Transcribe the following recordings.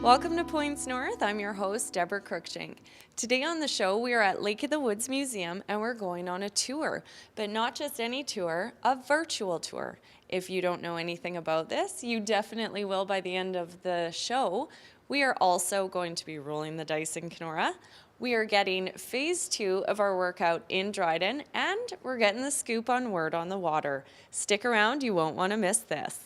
Welcome to Points North. I'm your host, Deborah Cruikshank. Today on the show, we are at Lake of the Woods Museum and we're going on a tour, but not just any tour, a virtual tour. If you don't know anything about this, you definitely will by the end of the show. We are also going to be rolling the dice in Kenora. We are getting phase 2 of our workout in Dryden, and we're getting the scoop on Word on the Water. Stick around, you won't want to miss this.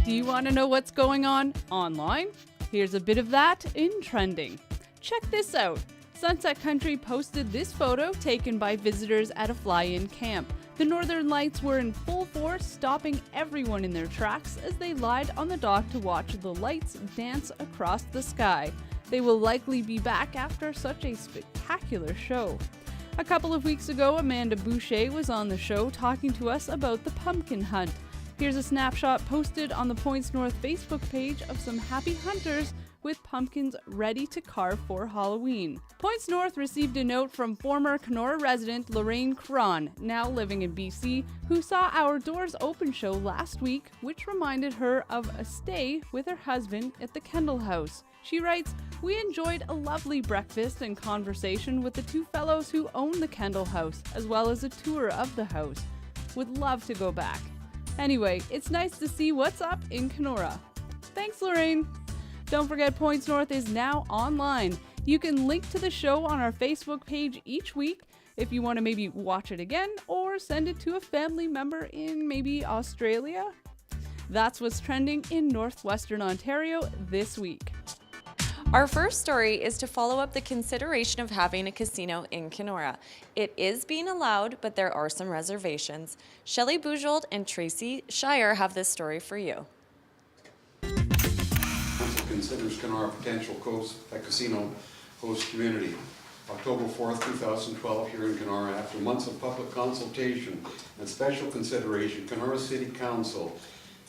Do you want to know what's going on online? Here's a bit of that in trending. Check this out. Sunset Country posted this photo taken by visitors at a fly-in camp. The Northern Lights were in full force, stopping everyone in their tracks as they lied on the dock to watch the lights dance across the sky. They will likely be back after such a spectacular show. A couple of weeks ago, Amanda Boucher was on the show talking to us about the pumpkin hunt. Here's a snapshot posted on the Points North Facebook page of some happy hunters with pumpkins ready to carve for Halloween. Points North received a note from former Kenora resident Lorraine Cron, now living in BC, who saw our Doors Open show last week, which reminded her of a stay with her husband at the Kendall House. She writes, "We enjoyed a lovely breakfast and conversation with the two fellows who own the Kendall House, as well as a tour of the house. Would love to go back. Anyway, it's nice to see what's up in Kenora." Thanks, Lorraine. Don't forget, Points North is now online. You can link to the show on our Facebook page each week if you want to maybe watch it again or send it to a family member in maybe Australia. That's what's trending in Northwestern Ontario this week. Our first story is to follow up the consideration of having a casino in Kenora. It is being allowed, but there are some reservations. Shelley Bujold and Tracy Shire have this story for you. Council considers Kenora potential casino host community. October 4th, 2012, here in Kenora, after months of public consultation and special consideration, Kenora City Council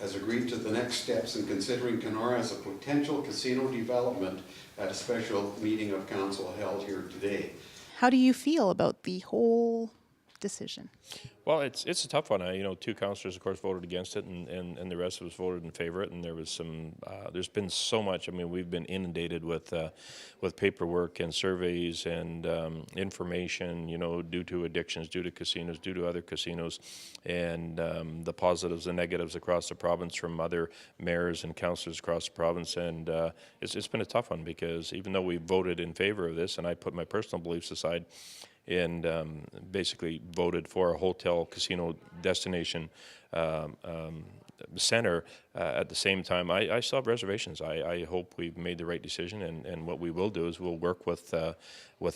has agreed to the next steps in considering Kenora as a potential casino development at a special meeting of council held here today. How do you feel about the whole decision? Well, it's a tough one. Two councillors, of course, voted against it, and the rest of us voted in favor of it. And there was some. There's been so much. We've been inundated with paperwork and surveys and information. Due to addictions, due to casinos, due to other casinos, and the positives and negatives across the province from other mayors and councillors across the province. And it's been a tough one because even though we voted in favor of this, and I put my personal beliefs aside, and basically voted for a hotel casino destination center. At the same time, I still have reservations. I hope we've made the right decision, and what we will do is we'll work with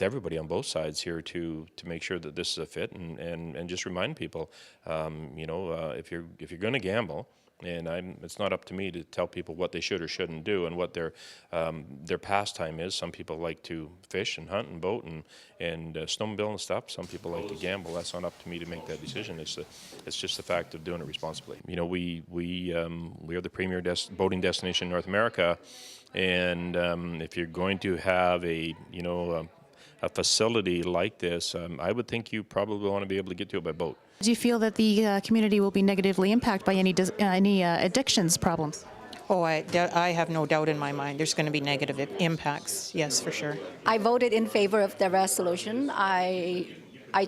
everybody on both sides here to make sure that this is a fit, and just remind people, if you're going to gamble. And it's not up to me to tell people what they should or shouldn't do and what their pastime is. Some people like to fish and hunt and boat and snowmobile and stuff. Some people like to gamble. That's not up to me to make that decision. It's just the fact of doing it responsibly. We are the premier boating destination in North America, and if you're going to have a facility like this, I would think you probably want to be able to get to it by boat. Do you feel that the community will be negatively impacted by any addictions problems? Oh, I have no doubt in my mind there's going to be negative impacts, yes, for sure. I voted in favor of the resolution. I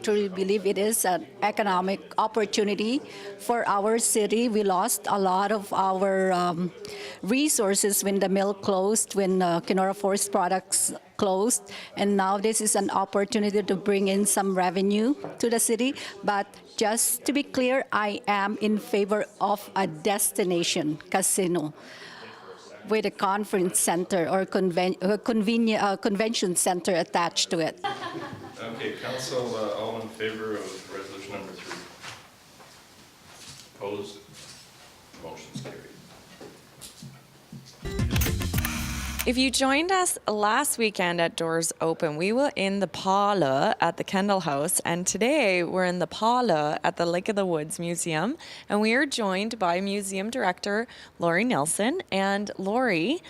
truly believe it is an economic opportunity for our city. We lost a lot of our resources when the mill closed, when Kenora Forest Products closed, and now this is an opportunity to bring in some revenue to the city. But just to be clear, I am in favor of a destination casino with a conference center or convention center attached to it. Okay, Council, all in favor of resolution number 3? Opposed? Motion's carried. If you joined us last weekend at Doors Open, we were in the parlor at the Kendall House, and today we're in the parlor at the Lake of the Woods Museum, and we are joined by Museum Director Laurie Nelson. And Laurie,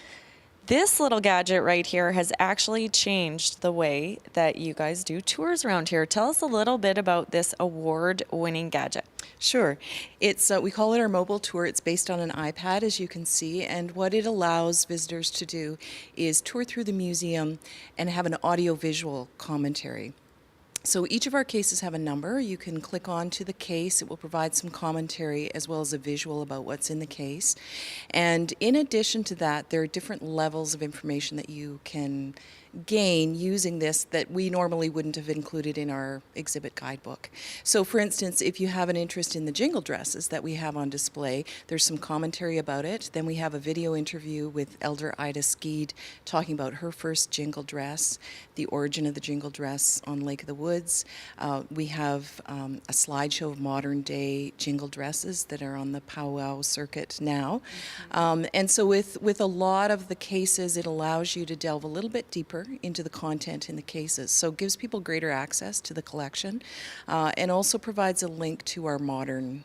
This little gadget right here has actually changed the way that you guys do tours around here. Tell us a little bit about this award-winning gadget. Sure. It's we call it our mobile tour. It's based on an iPad, as you can see, and what it allows visitors to do is tour through the museum and have an audio-visual commentary. So each of our cases have a number. You can click on to the case. It will provide some commentary as well as a visual about what's in the case. And in addition to that, there are different levels of information that you can gain using this that we normally wouldn't have included in our exhibit guidebook. So for instance, if you have an interest in the jingle dresses that we have on display, there's some commentary about it. Then we have a video interview with Elder Ida Skeed talking about her first jingle dress, the origin of the jingle dress on Lake of the Woods. We have a slideshow of modern day jingle dresses that are on the powwow circuit now. And so with a lot of the cases, it allows you to delve a little bit deeper into the content in the cases. So it gives people greater access to the collection and also provides a link to our modern,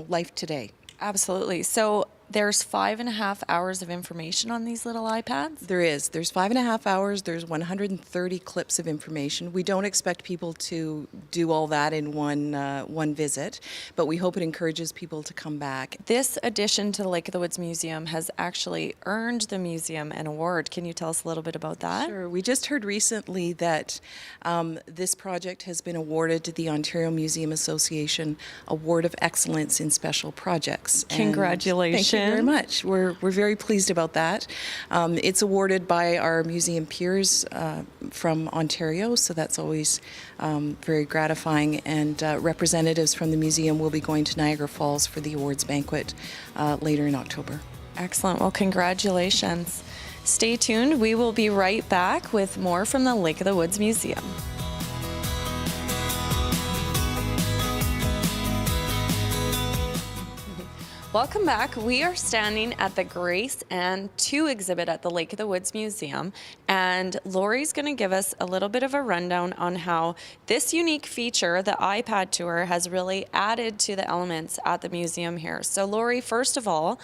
life today. Absolutely. So there's 5.5 hours of information on these little iPads? There is. There's 5.5 hours. There's 130 clips of information. We don't expect people to do all that in one visit, but we hope it encourages people to come back. This addition to the Lake of the Woods Museum has actually earned the museum an award. Can you tell us a little bit about that? Sure. We just heard recently that this project has been awarded to the Ontario Museum Association Award of Excellence in Special Projects. And Congratulations. thank you very much. We're very pleased about that. It's awarded by our museum peers from Ontario, so that's always very gratifying. And representatives from the museum will be going to Niagara Falls for the awards banquet later in October. Excellent. Well, congratulations. Stay tuned. We will be right back with more from the Lake of the Woods Museum. Welcome back. We are standing at the Grace Ann 2 exhibit at the Lake of the Woods Museum, and Lori's going to give us a little bit of a rundown on how this unique feature, the iPad tour, has really added to the elements at the museum here. So Lori, first of all,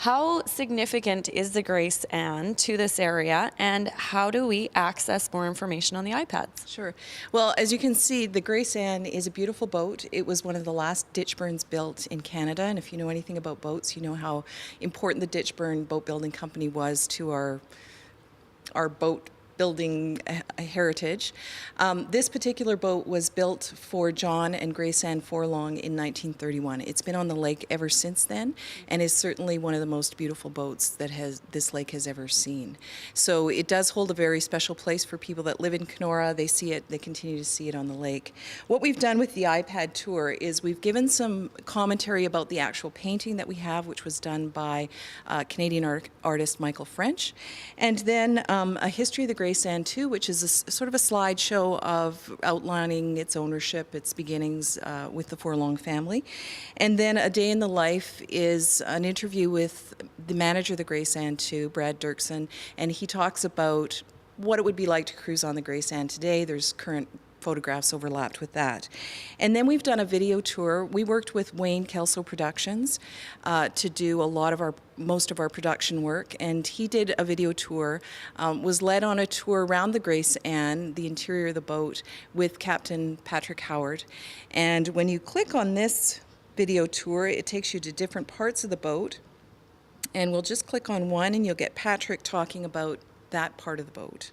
how significant is the Grace Ann to this area, and how do we access more information on the iPads? Sure. Well, as you can see, the Grace Ann is a beautiful boat. It was one of the last ditch burns built in Canada, and if you know anything about boats, you know how important the Ditch Burn Boat Building Company was to our boat building heritage. This particular boat was built for John and Grace Ann Forlong in 1931. It's been on the lake ever since then, and is certainly one of the most beautiful boats that this lake has ever seen. So it does hold a very special place for people that live in Kenora. They see it, they continue to see it on the lake. What we've done with the iPad tour is we've given some commentary about the actual painting that we have, which was done by Canadian artist Michael French, and then a history of the Grace Ann 2, which is sort of a slideshow of outlining its ownership, its beginnings with the Forlong family. And then A Day in the Life is an interview with the manager of the Grace Ann 2, Brad Dirksen, and he talks about what it would be like to cruise on the Grace Ann today. There's current photographs overlapped with that. And then we've done a video tour. We worked with Wayne Kelso Productions to do most of our production work, and he did a video tour, was led on a tour around the Grace Ann, the interior of the boat, with Captain Patrick Howard. And when you click on this video tour, it takes you to different parts of the boat, and we'll just click on one and you'll get Patrick talking about that part of the boat.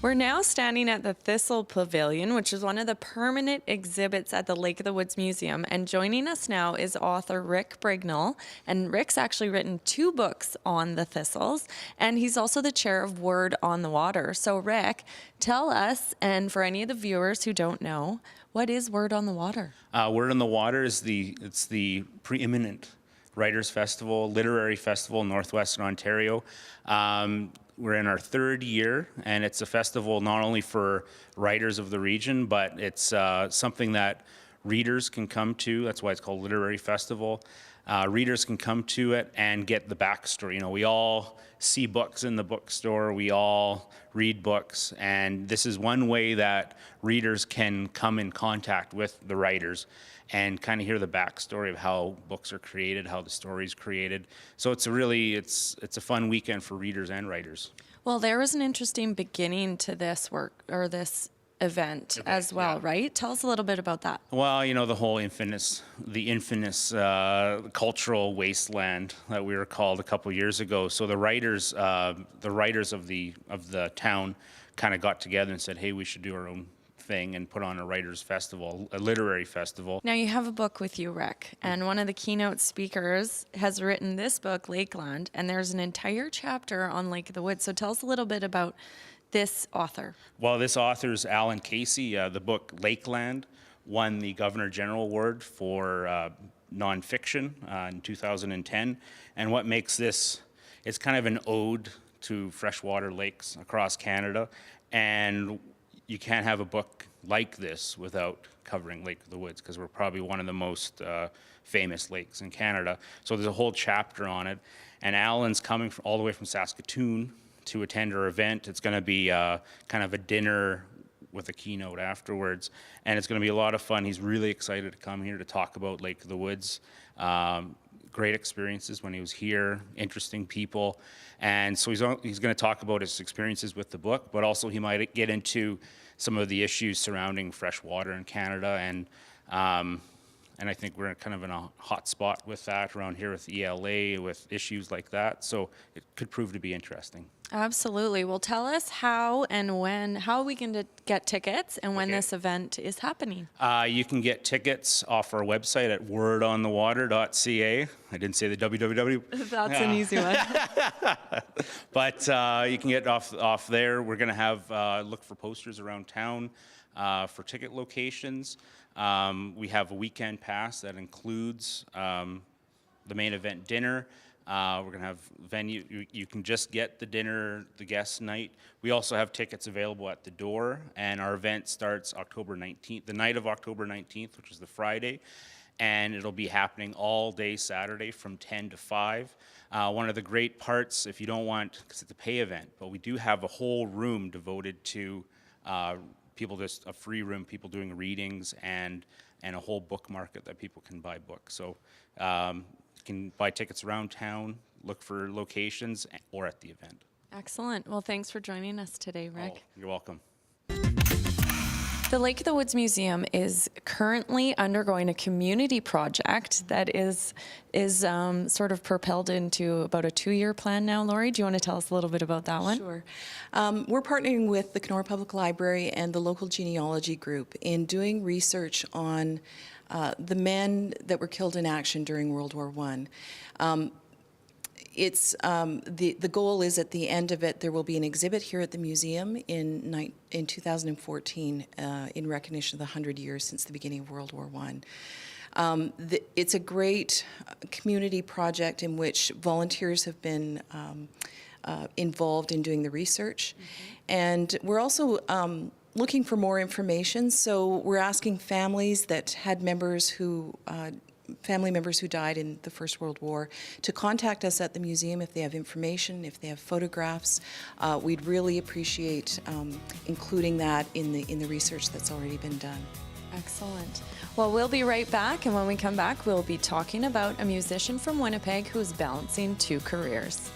We're now standing at the Thistle Pavilion, which is one of the permanent exhibits at the Lake of the Woods Museum. And joining us now is author Rick Brignall. And Rick's actually written 2 books on the thistles, and he's also the chair of Word on the Water. So Rick, tell us, and for any of the viewers who don't know, what is Word on the Water? Word on the Water is the preeminent writers festival, literary festival in Northwestern Ontario. We're in our 3rd year, and it's a festival not only for writers of the region, but it's something that readers can come to. That's why it's called Literary Festival. Readers can come to it and get the backstory. You know, we all see books in the bookstore, we all read books, and this is one way that readers can come in contact with the writers and kind of hear the backstory of how books are created, how the story's created. So it's a fun weekend for readers and writers. Well, there was an interesting beginning to this work or this event as well, yeah. right? Tell us a little bit about that. Well, you know, the whole infamous cultural wasteland that we were called a couple years ago. So the writers of the town kind of got together and said, hey, we should do our own thing and put on a writers' festival, a literary festival. Now you have a book with you, Rick, and one of the keynote speakers has written this book, Lakeland, and there's an entire chapter on Lake of the Woods. So tell us a little bit about this author. Well, this author's Alan Casey. The book Lakeland won the Governor General Award for nonfiction in 2010. And what makes this, it's kind of an ode to freshwater lakes across Canada. And you can't have a book like this without covering Lake of the Woods, because we're probably one of the most famous lakes in Canada. So there's a whole chapter on it. And Alan's coming all the way from Saskatoon to attend our event. It's going to be kind of a dinner with a keynote afterwards, and it's going to be a lot of fun. He's really excited to come here to talk about Lake of the Woods. Great experiences when he was here, interesting people, and so he's going to talk about his experiences with the book, but also he might get into some of the issues surrounding fresh water in Canada, and I think we're kind of in a hot spot with that around here with ELA, with issues like that. So it could prove to be interesting. Absolutely. Well, tell us how and when, how we can get tickets and when this event is happening. You can get tickets off our website at wordonthewater.ca. I didn't say the www. That's an easy one. But you can get off there. We're going to have look for posters around town for ticket locations. We have a weekend pass that includes the main event dinner. We're going to have venue. You can just get the dinner, the guest night. We also have tickets available at the door, and our event starts October 19th, the night of October 19th, which is the Friday, and it'll be happening all day Saturday from 10 to 5. One of the great parts, if you don't want, because it's a pay event, but we do have a whole room devoted to people, just a free room, people doing readings, and a whole book market that people can buy books. So you can buy tickets around town, look for locations, or at the event. Excellent. Well, thanks for joining us today, Rick. Oh, you're welcome. The Lake of the Woods Museum is currently undergoing a community project that is sort of propelled into about a 2-year plan now. Lori, do you want to tell us a little bit about that one? Sure. We're partnering with the Kenora Public Library and the local genealogy group in doing research on the men that were killed in action during World War I. It's the goal is at the end of it there will be an exhibit here at the museum in 2014 in recognition of the 100 years since the beginning of World War I. It's a great community project in which volunteers have been involved in doing the research, and we're also looking for more information. So we're asking families that had family members who died in the First World War to contact us at the museum if they have information, if they have photographs. We'd really appreciate including that in the research that's already been done. Excellent. Well, we'll be right back, and when we come back, we'll be talking about a musician from Winnipeg who's balancing 2 careers.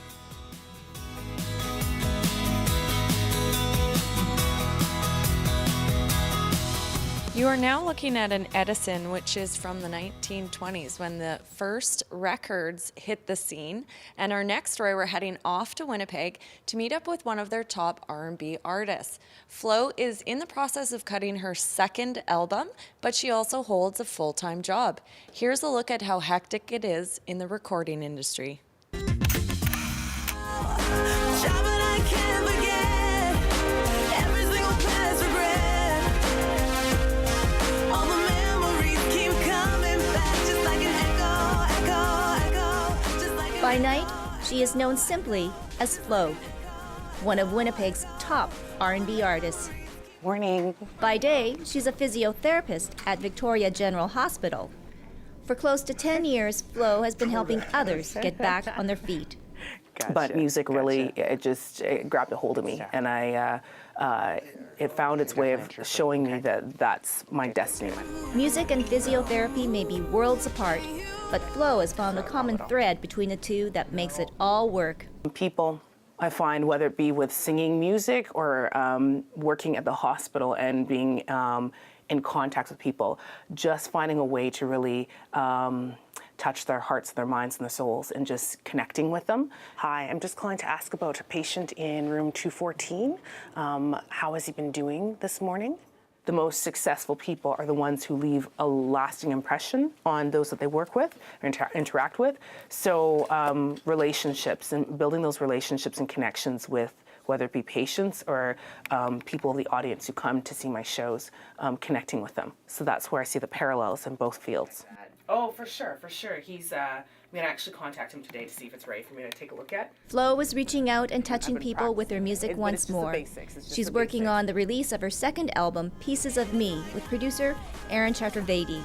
You are now looking at an Edison, which is from the 1920s when the first records hit the scene. And our next story, we're heading off to Winnipeg to meet up with one of their top R&B artists. Flo is in the process of cutting her 2nd album, but she also holds a full-time job. Here's a look at how hectic it is in the recording industry. By night, she is known simply as Flo, one of Winnipeg's top R&B artists. Morning. By day, she's a physiotherapist at Victoria General Hospital. For close to 10 years, Flo has been helping others get back on their feet. But music really, it grabbed a hold of me, and it found its way of showing me that that's my destiny. Music and physiotherapy may be worlds apart, but Flo has found a common thread between the two that makes it all work. People, I find, whether it be with singing music or working at the hospital and being in contact with people, just finding a way to really touch their hearts, their minds, and their souls, and just connecting with them. Hi, I'm just calling to ask about a patient in room 214. How has he been doing this morning? The most successful people are the ones who leave a lasting impression on those that they work with or interact with. So relationships and building those relationships and connections with whether it be patients or people in the audience who come to see my shows, connecting with them. So that's where I see the parallels in both fields. Oh, for sure. He's, I'm going to actually contact him today to see if it's ready for me to take a look at. Flo is reaching out and touching people with her music once more. She's working on the release of her second album, Pieces of Me, with producer Aaron Chaturvedi.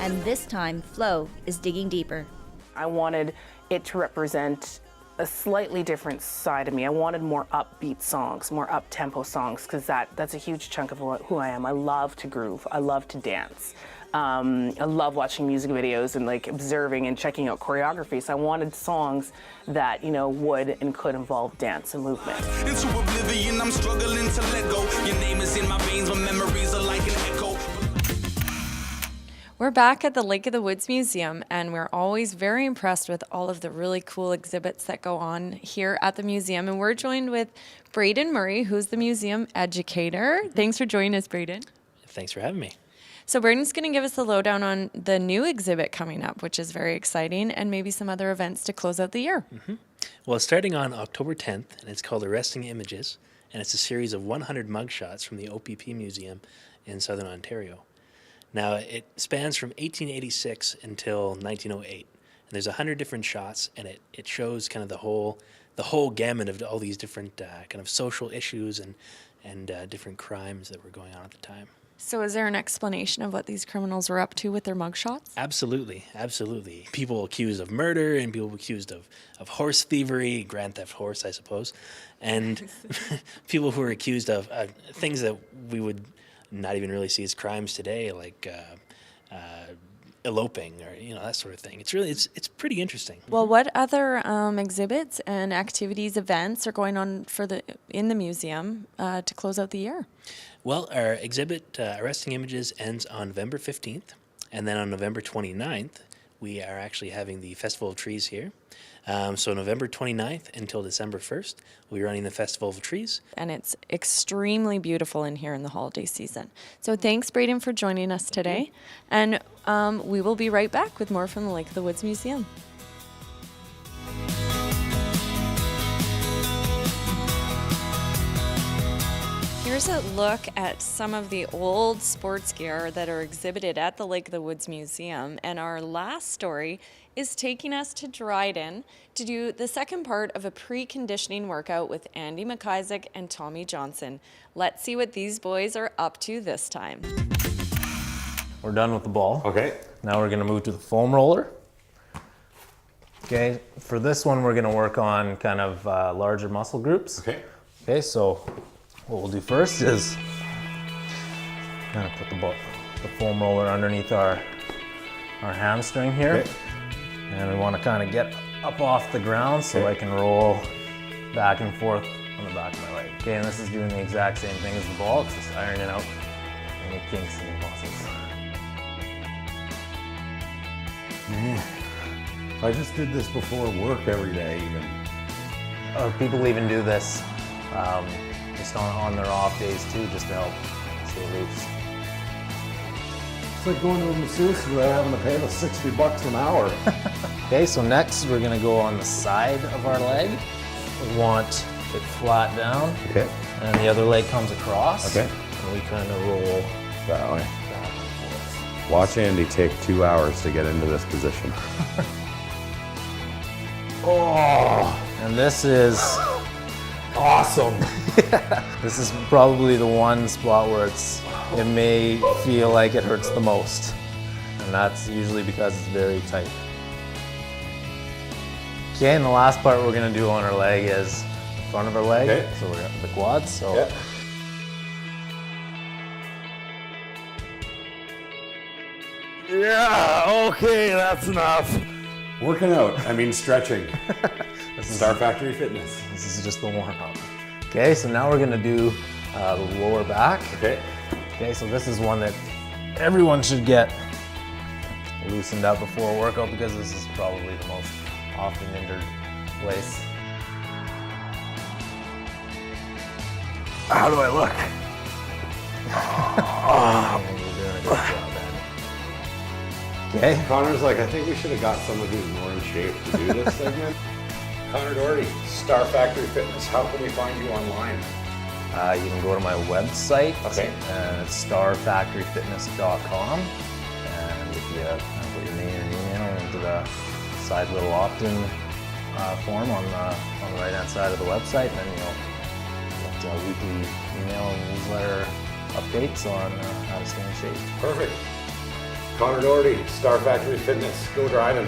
And this time, Flo is digging deeper. I wanted it to represent a slightly different side of me. I wanted more upbeat songs, more up-tempo songs, because that's a huge chunk of who I am. I love to groove. I love to dance. I love watching music videos and like observing and checking out choreography. So I wanted songs that, you know, would and could involve dance and movement. Into oblivion, I'm struggling to let go. Your name is in my veins, my memories are like an echo. We're back at the Lake of the Woods Museum, and we're always very impressed with all of the really cool exhibits that go on here at the museum. And we're joined with Braden Murray, who's the museum educator. Thanks for joining us, Braden. Thanks for having me. So Braden's going to give us the lowdown on the new exhibit coming up, which is very exciting, and maybe some other events to close out the year. Mm-hmm. Well, it's starting on October 10th, and it's called Arresting Images, and it's a series of 100 mugshots from the OPP Museum in Southern Ontario. Now, it spans from 1886 until 1908, and there's 100 different shots, and it shows kind of the whole gamut of all these different kind of social issues and different crimes that were going on at the time. So is there an explanation of what these criminals were up to with their mugshots? Absolutely, absolutely. People accused of murder and people accused of horse thievery, grand theft horse, I suppose, and people who were accused of things that we would not even really see as crimes today, like eloping or that sort of thing. It's pretty interesting. Well, what other exhibits and activities, events are going on in the museum to close out the year? Well, our exhibit Arresting Images ends on November 15th, and then on November 29th we are actually having the Festival of Trees here. So November 29th until December 1st, we'll be running the Festival of Trees. And it's extremely beautiful in here in the holiday season. So thanks, Braden, for joining us today. And we will be right back with more from the Lake of the Woods Museum. Here's a look at some of the old sports gear that are exhibited at the Lake of the Woods Museum. And our last story is taking us to Dryden to do the second part of a preconditioning workout with Andy McIsaac and Tommy Johnson. Let's see what these boys are up to this time. We're done with the ball. Okay. Now we're gonna move to the foam roller. Okay, for this one we're gonna work on kind of larger muscle groups. Okay. Okay, so what we'll do first is kind of put the foam roller underneath our hamstring here. Okay. And we want to kind of get up off the ground so I can roll back and forth on the back of my leg. Okay, and this is doing the exact same thing as the ball. It's just ironing out any kinks in the muscles. Man, I just did this before work every day even. People even do this just on their off days too, just to help stay loose. It's like going to a masseuse without having to pay the $60 an hour. Okay, so next we're gonna go on the side of our leg. We want it flat down. Okay. And the other leg comes across. Okay. And we kind of roll that way. Back and forth. Watch Andy take 2 hours to get into this position. Oh, and this is Awesome. this is probably the one spot where it may feel like it hurts the most, and that's usually because it's very tight. Okay, and the last part we're gonna do on our leg is the front of our leg. Okay. So we're gonna the quads. So. Yeah. Yeah, okay, that's enough. Working out, I mean stretching. This is Star Factory Fitness. This is just the warm-up. Okay, so now we're gonna do the lower back. Okay. Okay, so this is one that everyone should get loosened up before a workout because this is probably the most often injured place. How do I look? You're doing a good job, Ed. Okay. Connor's like, I think we should have got someone who's more in shape to do this segment. Connor Doherty, Star Factory Fitness. How can we find you online? You can go to my website, Okay. and it's starfactoryfitness.com. And if you put your name and email into the side little opt-in form on the right-hand side of the website, then you'll get weekly email and newsletter updates on how to stay in shape. Perfect. Connor Doherty, Star Factory Fitness. Go Dryden.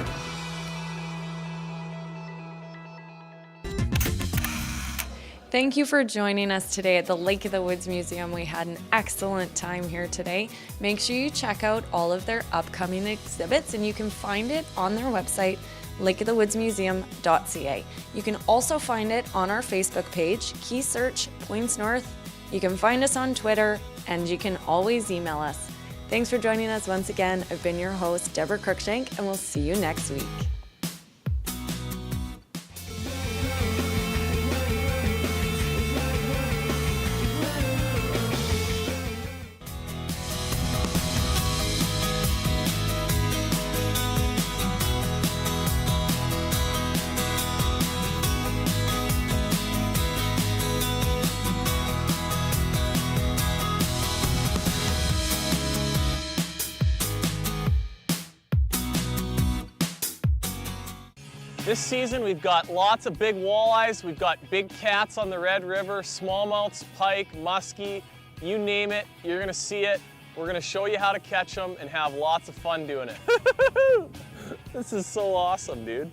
Thank you for joining us today at the Lake of the Woods Museum. We had an excellent time here today. Make sure you check out all of their upcoming exhibits, and you can find it on their website, lakeofthewoodsmuseum.ca. You can also find it on our Facebook page, key search Points North. You can find us on Twitter, and you can always email us. Thanks for joining us once again. I've been your host, Deborah Cruikshank, and we'll see you next week. This season we've got lots of big walleyes, we've got big cats on the Red River, smallmouths, pike, muskie, you name it, you're gonna see it. We're gonna show you how to catch them and have lots of fun doing it. This is so awesome, dude.